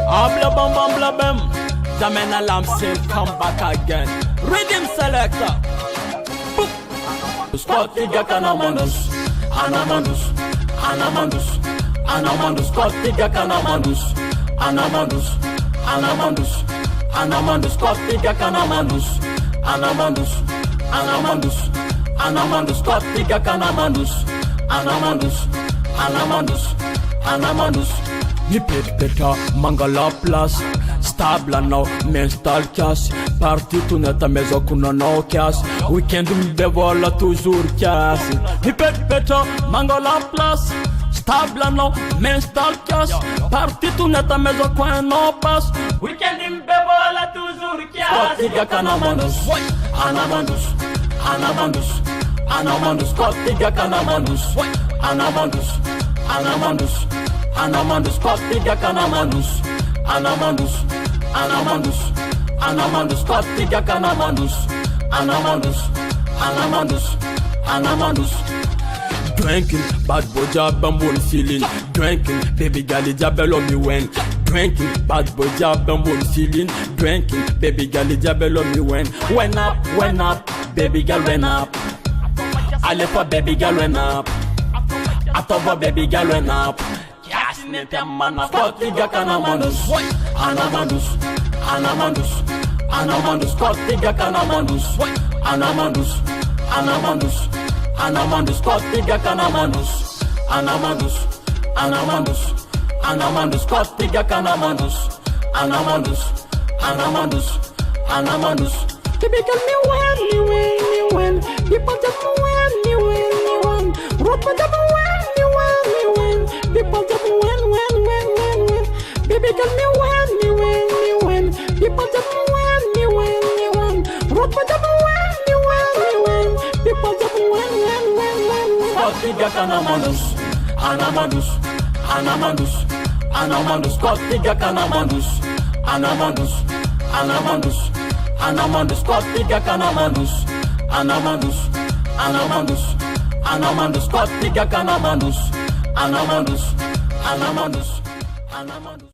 Abla bam bam bla bam. Jamen alarm say come back again. Rhythm selector. Scotty Gakanamanus, Anamandus, Anamandus, Anamandus, Scotty Gakanamanus, Anamandus, Anamandus, Anamandus, Scotty Gakanamanus, Anamandus, Anamandus, Anamandus, Scotty Gakanamanus, Anamandus, Anamandus, Anamandus. Nipepeta Mangala Plus Stabla now mental cash Parti tuneta mezo kuna no cash Weekend mbevola toujours cash Nipepeta Mangala Plus Stabla now mental cash Parti tuneta mezo kuna no pass Weekend mbevola toujours cash Scotty Gakanamanus Anamandus Anamandus Anamandus Scotty Gakanamanus Anamandus Anamandus Anamandus, Scotty Gakanamanus, Anamandus, Anamandus, Anamandus, Scotty Gakanamanus, Anamandus, Anamandus, Anamandus. Drinking, bad boy job and one feeling. Drinking, baby girl jabel on me when. Drinking, bad boy job and one feeling. Drinking, baby girl jabel on me when. When up, baby girl when up. I left for baby girl when up. I thought for baby girl when up. Scotty Gakanamanus, Anamandus, Anamandus, Anamandus, Scotty Gakanamanus, Anamandus, Anamandus, Anamandus, Scotty Gakanamanus, Anamandus, Anamandus, Anamandus, Scotty Gakanamanus, Anamandus, Anamandus, Anamandus. Baby girl me when, people just when, road for them when, people just when. Baby girl me when, people just when, road for them when, people just when. Scotty Gakanamanus, Anamandus, Anamandus, Anamandus, Scotty Gakanamanus, Anamandus, Anamandus, Anamandus, Scotty Gakanamanus, Anamandus, Anamandus, Anamandus, Scotty Gakanamanus, Anamandus, Anamandus, Anamandus.